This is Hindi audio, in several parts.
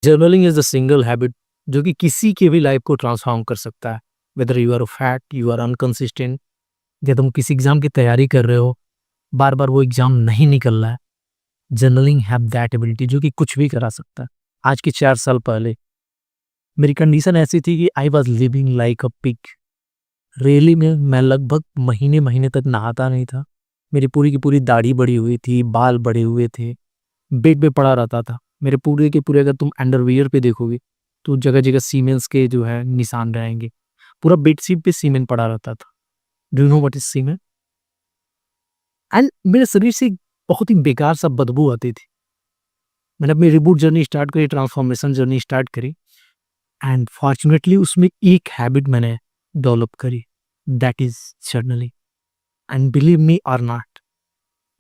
Journaling is the single habit जो कि किसी की भी लाइफ को ट्रांसफॉर्म कर सकता है। Whether you are fat, you are inconsistent, या तुम किसी एग्जाम की तैयारी कर रहे हो, बार बार वो एग्जाम नहीं निकल रहा है, जर्नलिंग हैव दैट एबिलिटी जो कि कुछ भी करा सकता है। आज के 4 साल पहले मेरी कंडीशन ऐसी थी कि I was living like a pig. Really में मैं लगभग महीने महीने तक नहाता नहीं था। मेरी पूरी की पूरी दाढ़ी बड़ी हुई थी, बाल बड़े हुए थे, बेड पे पड़ा रहता था। मेरे पूरे के पूरे अगर तुम अंडरवियर पे देखोगे तो जगह जगह सीमेंट्स के जो है निशान रहेंगे। पूरा बेडशीट पे सीमेंट पड़ा रहता था। Do you know what is cement? And मेरे शरीर से एक बहुत ही बेकार सा बदबू आती थी। मैंने अपनी रिबूट जर्नी स्टार्ट करी, ट्रांसफॉर्मेशन जर्नी स्टार्ट करी, एंड फॉर्चुनेटली उसमें एक हैबिट मैंने डेवलप करी, that is journaling. And believe me और नॉट,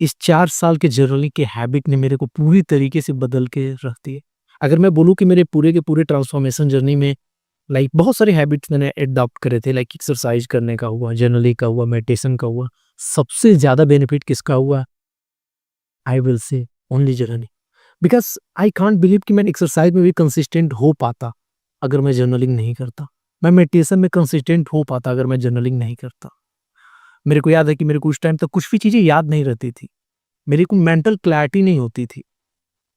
इस 4 साल के जर्नलिंग के हैबिट ने मेरे को पूरी तरीके से बदल के रख दिए। अगर मैं बोलूँ कि मेरे पूरे के पूरे ट्रांसफॉर्मेशन जर्नी में लाइक बहुत सारे हैबिट्स मैंने एडॉप्ट करे थे, लाइक एक्सरसाइज करने का हुआ, जर्नलिंग का हुआ, मेडिटेशन का हुआ, सबसे ज़्यादा बेनिफिट किसका हुआ? I will say only journaling. Because I can't believe कि मैं एक्सरसाइज में भी कंसिस्टेंट हो पाता अगर मैं जर्नलिंग नहीं करता। मैं मेडिटेशन में कंसिस्टेंट हो पाता अगर मैं जर्नलिंग नहीं करता। मेरे को याद है कि मेरे को उस टाइम तक कुछ भी चीज़ें याद नहीं रहती थी। मेरे को मेंटल क्लैरिटी नहीं होती थी।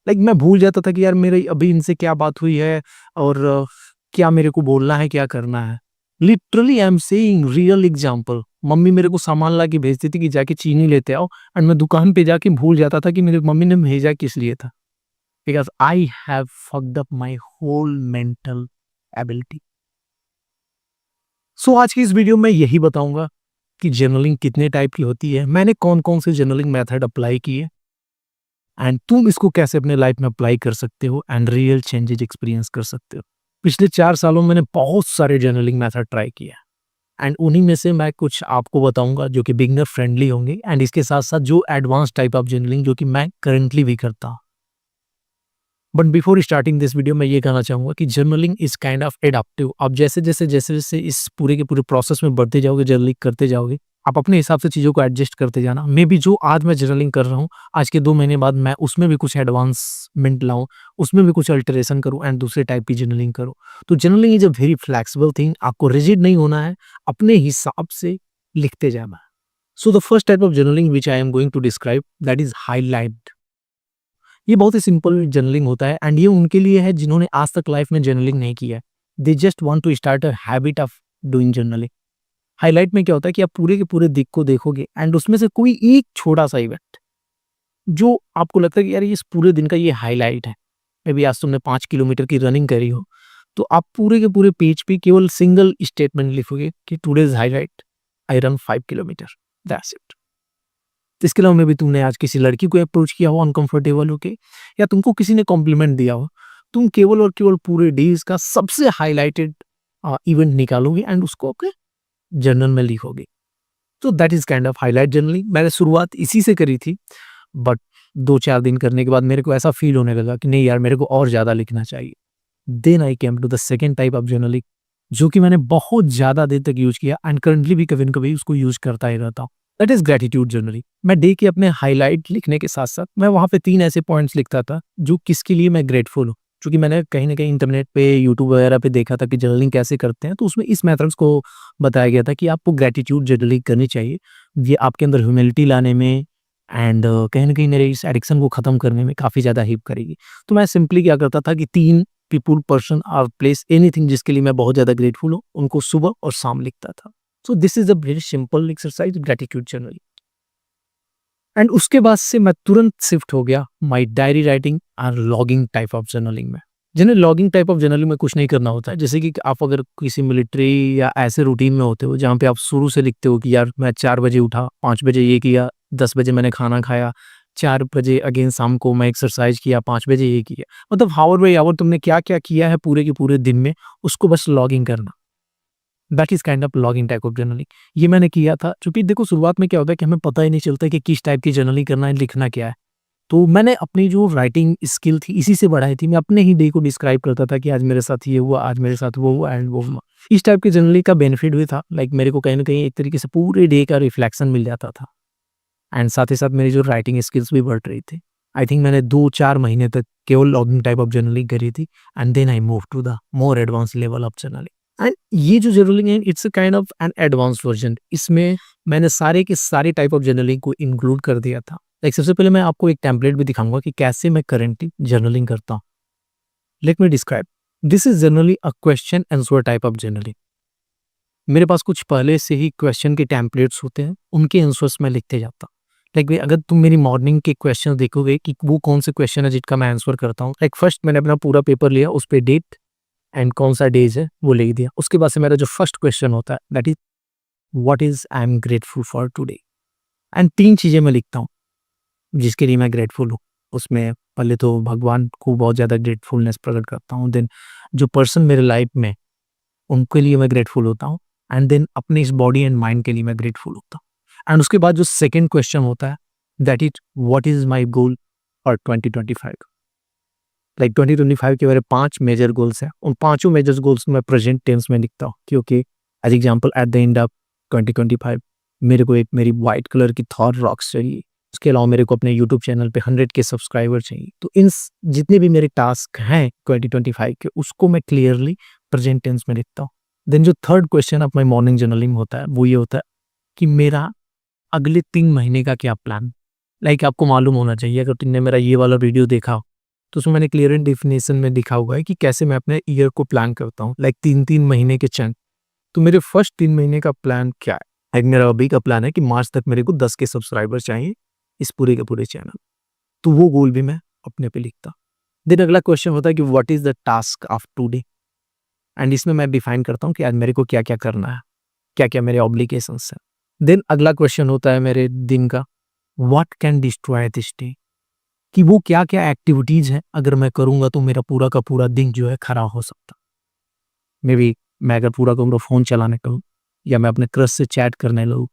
लाइक मैं भूल जाता था कि यार मेरी अभी इनसे क्या बात हुई है और क्या मेरे को बोलना है, क्या करना है। Literally I am saying real example. Mummy मेरे को सामान ला के भेजती थी कि जाके चीनी लेते आओ, एंड मैं दुकान पे जाके भूल जाता था कि मेरी मम्मी ने भेजा किस लिए था। Because I have fucked up my whole mental ability. So आज की इस वीडियो में यही बताऊंगा कि जर्नलिंग कितने टाइप की होती है, मैंने कौन-कौन से जर्नलिंग मेथड अप्लाई किए, एंड तुम इसको कैसे अपने लाइफ में अप्लाई कर सकते हो एंड रियल चेंजेस एक्सपीरियंस कर सकते हो। पिछले 4 सालों में मैंने बहुत सारे जर्नलिंग मेथड ट्राई किया, एंड उन्हीं में से मैं कुछ आपको बताऊंगा जो कि बिगिनर फ्रेंडली होंगे, एंड इसके साथ साथ जो एडवांस टाइप ऑफ जर्नलिंग जो कि मैं करंटली भी करता हूँ। But before starting this video मैं ये कहना चाहूंगा कि journaling is kind of adaptive. आप जैसे जैसे इस पूरे के पूरे प्रोसेस में बढ़ते जाओगे, जर्नलिंग करते जाओगे, आप अपने हिसाब से चीज़ों को एडजस्ट करते जाना। मे बी जो आज मैं जर्नलिंग कर रहा हूँ, आज के 2 महीने बाद मैं उसमें भी कुछ एडवांसमेंट लाऊं, उसमें भी कुछ अल्टरेशन करूँ एंड दूसरे टाइप की जर्नलिंग करूँ। तो journaling is a very flexible thing. आपको रिजिड नहीं होना है, अपने हिसाब से लिखते जाना है। So the first type of journaling which I am going to describe, that is highlight. ये बहुत ही सिंपल जर्नलिंग होता है, एंड ये उनके लिए है जिन्होंने आज तक लाइफ में जर्नलिंग नहीं किया है। They just want to start a habit of doing journaling. Highlight में क्या होता है कि आप पूरे के पूरे दिक को देखोगे, एंड उसमें से कोई एक छोटा सा इवेंट जो आपको लगता है कि यार ये इस पूरे दिन का ये हाईलाइट है। मे बी आज तुमने 5 किलोमीटर की रनिंग करी हो, तो आप पूरे के पूरे पेज पे केवल सिंगल स्टेटमेंट लिखोगे कि today's highlight, I run 5 kilometre, that's it. तो इसके अलावा में भी तुमने आज किसी लड़की को अप्रोच किया हो अनकंफर्टेबल होके, या तुमको किसी ने कॉम्प्लीमेंट दिया हो, तुम केवल और केवल पूरे डेज का सबसे हाईलाइटेड इवेंट निकालोगे एंड उसको आपके जर्नल में लिखोगे। तो that is kind of highlight journaling. मैंने शुरुआत इसी से करी थी, बट 2-4 दिन करने के बाद मेरे को ऐसा फील होने लगा कि नहीं यार, मेरे को और ज़्यादा लिखना चाहिए। Then I came to the second type of journaling, जो कि मैंने बहुत ज़्यादा देर तक यूज़ किया, एंड करंटली भी कभी न कभी उसको यूज़ करता ही रहता हूँ। That is gratitude journaling. मैं डे के अपने हाइलाइट लिखने के साथ-साथ मैं वहाँ पे 3 ऐसे पॉइंट्स लिखता था, जो किसके लिए मैं ग्रेटफुल हूँ। चूँकि मैंने कहीं न कहीं इंटरनेट पे, यूट्यूब वगैरह पे देखा था कि जर्नलिंग कैसे करते हैं, तो उसमें इस मेथड्स को बताया गया था कि आपको ग्रैटिट्यूड जर्नलिंग करनी चाहिए। ये आपके अंदर ह्यूमिलिटी लाने में, एंड कहीं न कहीं मेरे इस एडिक्शन को खत्म करने में काफ़ी ज़्यादा हेल्प करेगी। तो मैं सिंपली क्या करता था कि 3 पीपल, पर्सन और प्लेस, एनीथिंग जिसके लिए मैं बहुत ज़्यादा ग्रेटफुल हूँ, उनको सुबह और शाम लिखता था। So this is a very simple exercise, gratitude journaling. And उसके बाद से मैं तुरंत शिफ्ट हो गया माय डायरी राइटिंग और लॉगिंग टाइप ऑफ जर्नलिंग में। जिन्हें लॉगिंग टाइप ऑफ जर्नलिंग में कुछ नहीं करना होता है, जैसे कि आप अगर किसी मिलिट्री या ऐसे रूटीन में होते हो जहाँ पे आप शुरू से लिखते हो कि यार मैं 4 बजे उठा, 5 बजे ये किया, 10 बजे मैंने खाना खाया, 4 बजे अगेन शाम को मैं एक्सरसाइज किया, 5 बजे ये किया। मतलब हावर बाई आवर तुमने क्या-क्या किया है पूरे के पूरे दिन में, उसको बस लॉगिंग करना। That is kind of logging type of journaling. ये मैंने किया था, क्योंकि देखो शुरुआत में क्या होता है कि हमें पता ही नहीं चलता कि किस टाइप की जर्नलिंग करना है, लिखना क्या है। तो मैंने अपनी जो राइटिंग स्किल थी इसी से बढ़ाई थी। मैं अपने ही डे को डिस्क्राइब करता था कि आज मेरे साथ ये हुआ, आज मेरे साथ वो हुआ एंड वो हुआ। इस टाइप की जर्नलिंग का बेनिफिट भी था, लाइक मेरे को कहीं न कहीं एक तरीके से पूरे डे का रिफ्लेक्शन मिल जाता था, एंड साथ ही साथ मेरी जो राइटिंग स्किल्स भी बढ़ रही थी। आई थिंक मैंने 2-4 महीने तक केवल लॉगिंग टाइप ऑफ जर्नलिंग करी थी and then I move to the more advance level of journaling. And ये जो जर्नलिंग है it's a kind of an advance version. इसमें मैंने सारे के सारे टाइप ऑफ जर्नलिंग को इंक्लूड कर दिया था। लाइक सबसे पहले मैं आपको एक टेम्पलेट भी दिखाऊंगा कि कैसे मैं करेंटली जर्नलिंग करता हूँ। Let me describe. This is generally a question answer type of journaling. मेरे पास कुछ पहले से ही क्वेश्चन के टेम्पलेट्स होते हैं, उनके आंसर्स मैं लिखते जाता हूँ। लाइक अगर तुम मेरी मॉर्निंग के क्वेश्चन देखोगे कि वो कौन से क्वेश्चन है जिसका मैं आंसर करता हूँ। लाइक फर्स्ट मैंने अपना पूरा पेपर लिया, उस पर डेट एंड कौन सा डेज है वो लिख दिया। उसके बाद से मेरा जो फर्स्ट क्वेश्चन होता है that is what is I am grateful for today. And 3 चीजें मैं लिखता हूँ जिसके लिए मैं ग्रेटफुल हूँ। उसमें पहले तो भगवान को बहुत ज़्यादा ग्रेटफुलनेस प्रकट करता हूँ। देन जो पर्सन मेरे लाइफ में उनके लिए मैं ग्रेटफुल होता हूँ। एंड देन अपने इस बॉडी एंड माइंड के लिए मैं ग्रेटफुल होता हूँ। एंड उसके बाद जो सेकंड क्वेश्चन होता है that is what is my goal for 2025। Like 2025 के मेरे 5 मेजर गोल्स हैं। उन पांचों मेजर गोल्स में प्रेजेंट टेंस में लिखता हूँ क्योंकि as example at the end of 2025 मेरे को एक मेरी वाइट कलर की थॉर रॉक्स चाहिए। उसके अलावा मेरे को अपने यूट्यूब चैनल पे 100 के सब्सक्राइबर चाहिए। तो इन जितने भी मेरे टास्क हैं 2025 के उसको मैं क्लियरली प्रेजेंट टेंस में लिखता हूँ। देन जो third question of my morning journaling होता है वो ये होता है कि मेरा अगले 3 महीने का क्या प्लान। लाइक आपको मालूम होना चाहिए, अगर तुमने मेरा ये वाला वीडियो देखा हो तो उसमें मैंने क्लियर एंड डेफिनेशन में लिखा हुआ है कि कैसे मैं अपने ईयर को प्लान करता हूँ। लाइक 3-3 महीने के चंक। तो मेरे फर्स्ट 3 महीने का प्लान क्या है। लाइक मेरा अभी का प्लान है कि मार्च तक मेरे को 10 के सब्सक्राइबर चाहिए इस पूरे के पूरे चैनल। तो वो गोल भी मैं अपने पे लिखता। देन अगला क्वेश्चन होता है कि what is the task of today. And इसमें मैं डिफाइन करता हूँ कि आज मेरे को क्या क्या करना है, क्या क्या मेरे ऑब्लिगेशंस हैं। देन अगला क्वेश्चन होता है मेरे दिन का what can destroy this day, कि वो क्या क्या एक्टिविटीज हैं अगर मैं करूंगा तो मेरा पूरा का पूरा दिन जो है खराब हो सकता। मे बी मैं अगर पूरा का पूरा फोन चलाने का हूँ, या मैं अपने क्रश से चैट करने लगूँ,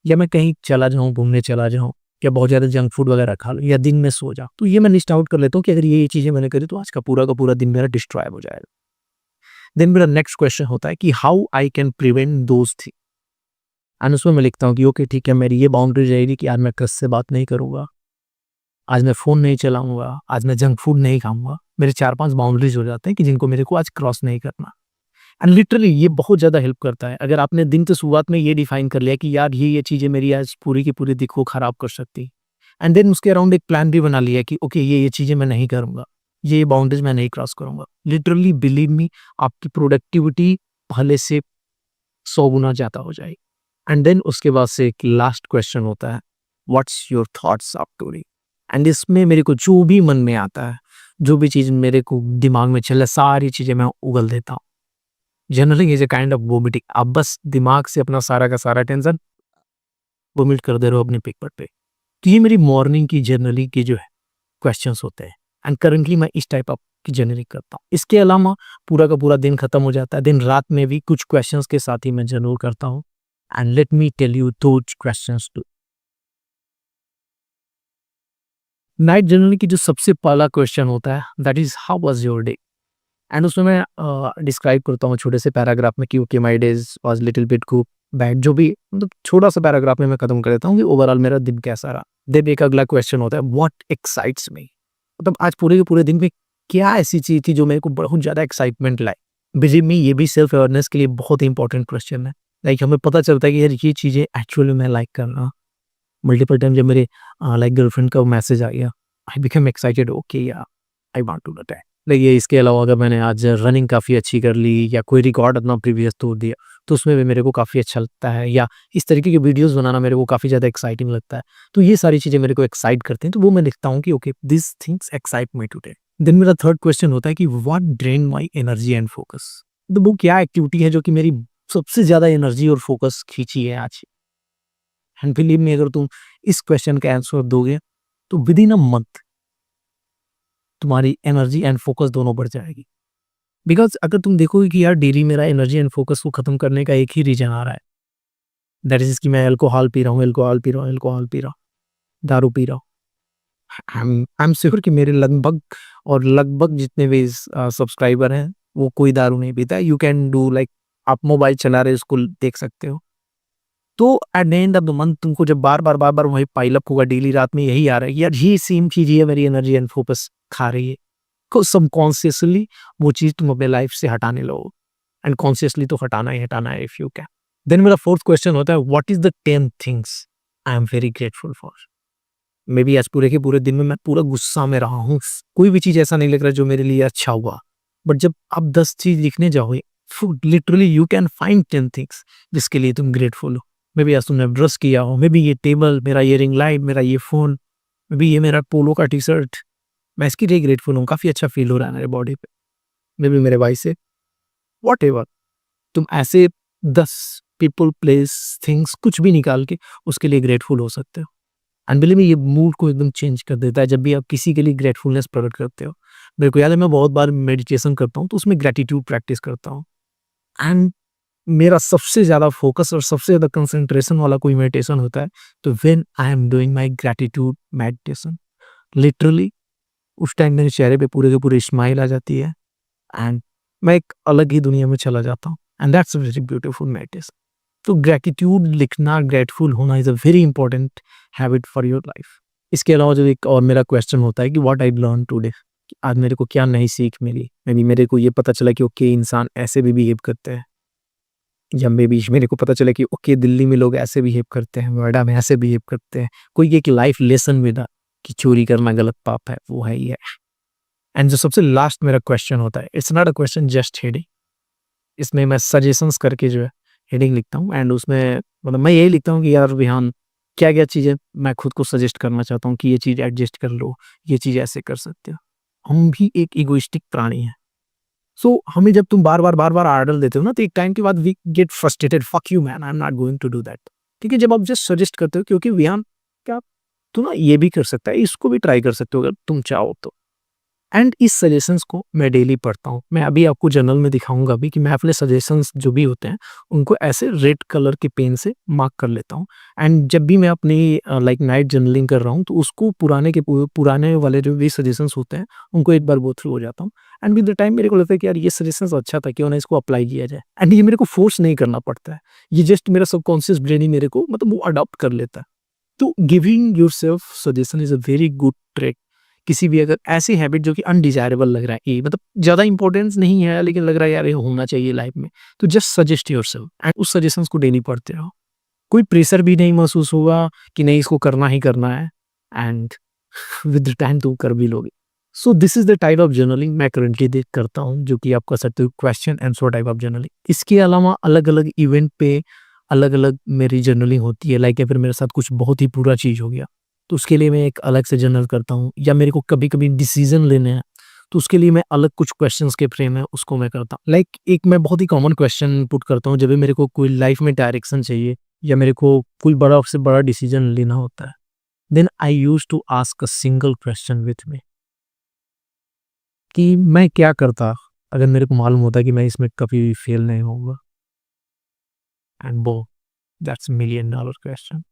या मैं कहीं चला जाऊँ घूमने चला जाऊँ, या बहुत ज़्यादा जंक फूड वगैरह खा लूँ, या दिन में सो जाऊँ। तो ये मैं लिस्ट आउट कर लेता हूँ कि अगर ये चीज़ें मैंने करी तो आज का पूरा दिन मेरा डिस्ट्रॉय हो जाएगा। देन मेरा नेक्स्ट क्वेश्चन होता है कि how I can prevent those thing. And उसमें मैं लिखता हूँ कि ओके ठीक है, मेरी ये बाउंड्री रहेगी कि आज मैं क्रश से बात नहीं करूँगा, आज मैं फ़ोन नहीं चलाऊँगा, आज मैं जंक फूड नहीं खाऊँगा। मेरे 4-5 बाउंड्रीज हो जाते हैं कि जिनको मेरे को आज क्रॉस नहीं करना। एंड लिटरली ये बहुत ज़्यादा हेल्प करता है। अगर आपने दिन की शुरुआत में ये डिफाइन कर लिया कि यार ये चीज़ें मेरी आज पूरी की पूरी दिन को खराब कर सकती, एंड देन उसके अराउंड एक प्लान भी बना लिया कि ओके ये चीज़ें मैं नहीं करूँगा, ये बाउंड्रीज मैं नहीं क्रॉस करूँगा। लिटरली बिलीव मी आपकी प्रोडक्टिविटी पहले से 100 गुना ज़्यादा हो जाएगी। एंड देन उसके बाद से एक लास्ट क्वेश्चन होता है what's your thoughts of today. And इसमें मेरे को जो भी मन में आता है, जो भी चीज़ मेरे को दिमाग में चले, सारी चीज़ें मैं उगल देता हूँ। Journaling is a kind of vomiting. आप बस दिमाग से अपना सारा का सारा टेंशन वोमिट कर दे रहे हो अपने पेपर पे। तो ये मेरी मॉर्निंग की जर्नलिंग की जो है क्वेश्चंस होते हैं। एंड करंटली मैं इस टाइप ऑफ की जर्नलिंग करता हूँ। इसके अलावा पूरा का पूरा दिन खत्म हो जाता है। दिन रात में भी कुछ क्वेश्चंस के साथ ही मैं जर्नल करता हूँ। And let me tell you those questions too. Night journaling की जो सबसे पहला क्वेश्चन होता है that is how was your day. And उसमें मैं डिस्क्राइब करता हूँ छोटे से पैराग्राफ में कि okay my days was little bit good bad, जो भी मतलब छोटा सा पैराग्राफ में मैं खत्म कर देता हूँ कि ओवरऑल मेरा दिन कैसा रहा। देन एक अगला क्वेश्चन होता है व्हाट एक्साइट्स मी। मतलब आज पूरे के पूरे दिन में क्या ऐसी चीज थी जो मेरे को बहुत ज्यादा एक्साइटमेंट लाई। बिलीव मी ये भी सेल्फ अवेयरनेस के लिए बहुत ही इंपॉर्टेंट क्वेश्चन है। लाइक हमें पता चलता है कि यार ये चीजें एक्चुअली मैं लाइक करना। मल्टीपल टाइम जब मेरे लाइक गर्लफ्रेंड का मैसेज आ गया आई बिकम एक्साइटेड ओके या आई वांट टू अटैक। देखिए इसके अलावा अगर मैंने आज रनिंग काफ़ी अच्छी कर ली या कोई रिकॉर्ड अपना प्रीवियस तोड़ दिया तो उसमें भी मेरे को काफ़ी अच्छा लगता है, या इस तरीके की वीडियोस बनाना मेरे को काफ़ी ज़्यादा एक्साइटिंग लगता है। तो ये सारी चीज़ें मेरे को एक्साइट करती हैं, तो वो मैं लिखता हूँ कि okay this things excite me today. Then मेरा थर्ड क्वेश्चन होता है कि what drain my energy and focus. तो वो क्या एक्टिविटी है जो कि मेरी सबसे ज़्यादा एनर्जी और फोकस खींची है आज। एंड बिलीव मी अगर तुम इस क्वेश्चन का आंसर दोगे तो विद इन अ मंथ तुम्हारी एनर्जी एंड फोकस दोनों बढ़ जाएगी। बिकॉज अगर तुम देखोगे कि यार डेली मेरा एनर्जी एंड फोकस को खत्म करने का एक ही रीजन आ रहा है, दैट इज कि मैं अल्कोहल पी रहा हूँ, दारू पी रहा हूँ। आई एम श्योर कि मेरे लगभग जितने भी सब्सक्राइबर हैं वो कोई दारू नहीं पीता। यू कैन डू लाइक आप मोबाइल चला रहे हो उसको देख सकते हो, तो eight the end of the month तुमको जब बार-बार वही पाइल अप होगा डेली, रात में यही आ रहा है कि यार ये सेम चीज़ ये मेरी एनर्जी एंड फोकस खा रही है। को सबकॉन्शियसली वो चीज़ तुम अपने लाइफ से हटाने लगो एंड कॉन्शियसली तो हटाना ही हटाना है इफ यू कैन। देन मेरा फोर्थ क्वेश्चन होता है what is the 10 things I am very grateful for? May be आज पूरे के पूरे दिन में मैं पूरा गुस्सा में रहा हूँ। कोई भी चीज़ ऐसा नहीं लग रहा जो मेरे लिए अच्छा हुआ। बट जब आप 10 चीज़ लिखने जाओगे, literally you can find 10 things जिसके लिए तुम ग्रेटफुल हो। मे बी आज तुमने ब्रश किया हो, मे बी ये टेबल, मेरा ये रिंग लाइट, मेरा ये फ़ोन, मे बी ये मेरा पोलो का टी-शर्ट, मैं इसके लिए ग्रेटफुल हूँ, काफ़ी अच्छा फ़ील हो रहा है मेरे बॉडी पे। मे बी मेरे भाई से, व्हाटएवर। तुम ऐसे 10 पीपल, प्लेस, थिंग्स कुछ भी निकाल के उसके लिए ग्रेटफुल हो सकते हो। एंड बिलीव मी ये मूड को एकदम चेंज कर देता है जब भी आप किसी के लिए ग्रेटफुलनेस प्रकट करते हो। मेरे को याद है मैं बहुत बार मेडिटेशन करता हूँ तो उसमें ग्रैटिट्यूड प्रैक्टिस करता हूँ एंड मेरा सबसे ज़्यादा फोकस और सबसे ज़्यादा कंसंट्रेशन वाला कोई मेडिटेशन होता है तो when I am doing my gratitude meditation, literally उस टाइम मेरे चेहरे पे पूरे के पूरे स्माइल आ जाती है एंड मैं एक अलग ही दुनिया में चला जाता हूँ and that's a very beautiful meditation. तो ग्रैटिट्यूड लिखना, ग्रेटफुल होना is a very important habit for your life. इसके अलावा जो एक और मेरा क्वेश्चन होता है कि व्हाट आई लर्न टुडे, आज मेरे को क्या नई सीख मिली? मे बी मेरे को ये पता चला कि ओके इंसान ऐसे भी बिहेव करते हैं, या मे बी मेरे को पता चला कि ओके दिल्ली में लोग ऐसे बिहेव करते हैं, नोएडा में ऐसे बिहेव करते हैं। कोई एक लाइफ लेसन मिला कि चोरी करना गलत पाप है, वो है ही है। एंड जो सबसे लास्ट मेरा क्वेश्चन होता है, it's not a question just heading, इसमें मैं सजेशंस करके जो है हेडिंग लिखता हूँ एंड उसमें मतलब मैं यही लिखता हूँ कि यार विहान क्या-क्या चीज़ें मैं खुद को सजेस्ट करना चाहता हूँ कि ये चीज़ एडजस्ट कर लो, ये चीज़ ऐसे कर सकते हो। हम भी एक इगोइस्टिक प्राणी हैं। सो हमें जब तुम बार-बार आर्डर देते हो ना तो एक टाइम के बाद we get frustrated, fuck you man, I am not going to do that. ठीक है, जब आप जस्ट सजेस्ट करते हो क्योंकि विहान क्या तू ना ये भी कर सकता है, इसको भी ट्राई कर सकते हो अगर तुम चाहो तो। एंड इस सजेशंस को मैं डेली पढ़ता हूँ। मैं अभी आपको जर्नल में दिखाऊँगा भी कि मैं अपने सजेशंस जो भी होते हैं, उनको ऐसे रेड कलर के पेन से मार्क कर लेता हूँ। एंड जब भी मैं अपनी लाइक नाइट जर्नलिंग कर रहा हूँ, तो उसको पुराने वाले जो भी सजेशंस होते हैं, उनको एक बार गो थ्रू हो जाता हूँ। एंड विद द टाइम मेरे को लगता है कि यार ये सजेशंस अच्छा था, क्यों ना इसको अप्लाई किया जाए। एंड ये मेरे को फोर्स नहीं करना पड़ता है। ये जस्ट मेरा सबकॉन्शियस ब्रेन ही मेरे को मतलब वो अडॉप्ट कर लेता है। तो giving yourself suggestion is a very good trick. किसी भी अगर ऐसी हैबिट जो कि अनडिज़ायरेबल लग रहा है, ये मतलब ज़्यादा इम्पोर्टेंस नहीं है लेकिन लग रहा है यार ये होना चाहिए लाइफ में, तो जस्ट सजेस्ट योरसेल्फ एंड उस सजेशंस को डेली पढ़ते रहो। कोई प्रेशर भी नहीं महसूस होगा कि नहीं इसको करना ही करना है एंड विद द टाइम तुम कर भी लोगे। So this is the type of journaling मैं करंटली देख करता हूँ जो कि आप कर सकते हो, question answer type of journaling. इसके अलावा अलग-अलग इवेंट पे अलग-अलग मेरी जर्नलिंग होती है, लाइक या फिर मेरे साथ कुछ बहुत ही बुरा चीज़ हो गया, तो उसके लिए मैं एक अलग से जर्नल करता हूँ, या मेरे को कभी-कभी डिसीज़न लेने हैं, तो उसके लिए मैं अलग कुछ क्वेश्चन्स के फ्रेम है उसको मैं करता हूँ। लाइक एक मैं बहुत ही कॉमन क्वेश्चन पुट करता हूँ जब भी मेरे को कोई लाइफ में डायरेक्शन चाहिए या मेरे को कोई बड़ा से बड़ा डिसीज़न लेना होता है। Then I used to ask a single question with me कि मैं क्या करता अगर मेरे को मालूम होता कि मैं इसमें कभी भी फेल नहीं होऊँगा? एंड वो that's million dollar question.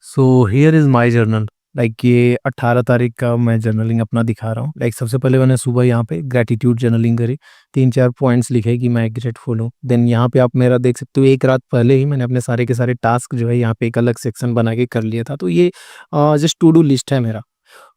So here is my journal. Like ये 18 तारीख का मैं जर्नलिंग अपना दिखा रहा हूँ। लाइक सबसे पहले मैंने सुबह यहाँ पे ग्रैटिट्यूड जर्नलिंग करी, 3-4 पॉइंट्स लिखे कि मैं ग्रेटफुल हूँ। देन यहाँ पे आप मेरा देख सकते हो, एक रात पहले ही मैंने अपने सारे के सारे टास्क जो है यहाँ पे एक अलग सेक्शन बना के कर लिया था। तो ये जस्ट टू डू लिस्ट है मेरा।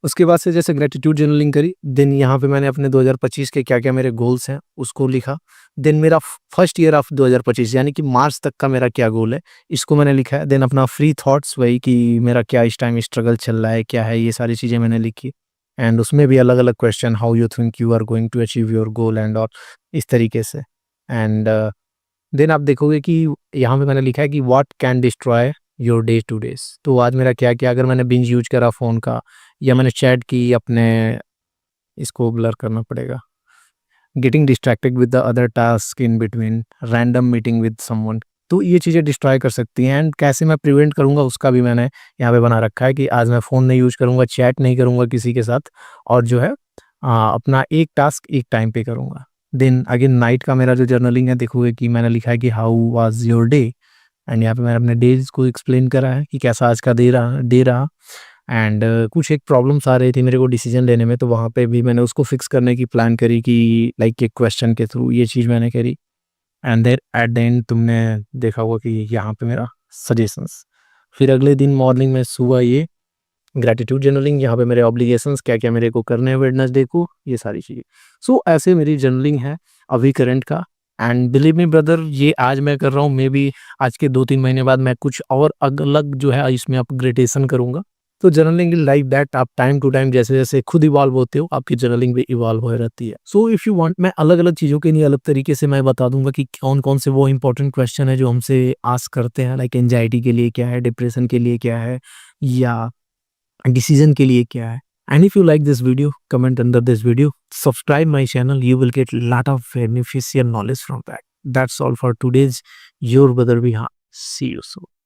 उसके बाद से जैसे ग्रैटिट्यूड जर्नलिंग करी, देन यहाँ पे मैंने अपने 2025 के क्या-क्या मेरे गोल्स हैं, उसको लिखा। देन मेरा फर्स्ट ईयर ऑफ 2025 यानी कि मार्च तक का मेरा क्या गोल है, इसको मैंने लिखा है। देन अपना फ्री थॉट्स वही कि मेरा क्या इस टाइम स्ट्रगल चल रहा है, क्या है, ये सारी चीज़ें मैंने लिखी। एंड उसमें भी अलग-अलग question, how you think you are going to achieve your goal and और इस तरीके से। एंड देन आप देखोगे कि यहाँ पे मैंने लिखा है कि what can destroy your day two days. तो आज मेरा क्या-क्या अगर मैंने बिंज यूज़ करा फ़ोन का, या मैंने चैट की अपने, इसको ब्लर करना पड़ेगा, getting distracted with the other task in between, random meeting with someone, तो ये चीज़ें डिस्ट्रॉय कर सकती हैं। एंड कैसे मैं प्रिवेंट करूँगा उसका भी मैंने यहाँ पे बना रखा है कि आज मैं फ़ोन नहीं यूज़ करूँगा, चैट नहीं करूँगा किसी के साथ, और जो है अपना एक टास्क एक टाइम पे करूँगा। देन अगेन नाइट का मेरा जो जर्नलिंग है, देखोगे कि मैंने लिखा है कि how was your day, and यहाँ पे मैंने अपने डेज़ को एक्सप्लेन करा है कि कैसा आज का डे रहा। एंड कुछ एक प्रॉब्लम्स आ रही थी मेरे को डिसीजन लेने में, तो वहाँ पे भी मैंने उसको फिक्स करने की प्लान करी कि लाइक एक क्वेश्चन के थ्रू ये चीज़ मैंने करी। And then at the end तुमने देखा होगा कि यहाँ पे मेरा सजेशंस। फिर अगले दिन मॉर्निंग में सुबह ये ग्रैटिट्यूड जर्नलिंग, यहाँ पे मेरे ऑब्लिगेशंस क्या-क्या मेरे को करने हैं वेडनेसडे को, ये सारी चीज़ें। सो ऐसे मेरी जर्नलिंग है अभी करंट का। एंड बिलीव मी ब्रदर, ये आज मैं कर रहा हूँ, मे बी आज के 2-3 महीने बाद मैं कुछ और अलग जो है इसमें अपग्रेडेशन करूँगा। तो जर्नलिंग इज़ लाइक दैट, आप टाइम टू टाइम जैसे-जैसे खुद इवॉल्व होते हो, आपकी जर्नलिंग भी इवॉल्व हो रहती है। सो इफ यू वांट, मैं अलग-अलग चीज़ों के लिए अलग तरीके से मैं बता दूँगा कि कौन-कौन से वो इंपॉर्टेंट क्वेश्चन है जो हमसे आस्क करते हैं, लाइक एंग्जायटी के लिए क्या है, डिप्रेशन के लिए क्या है, या डिसीजन के लिए क्या है। And if you like this video, comment under this video, subscribe my channel, you will get lot of beneficial knowledge from that. That's all for today's your brother Vihan. See you soon.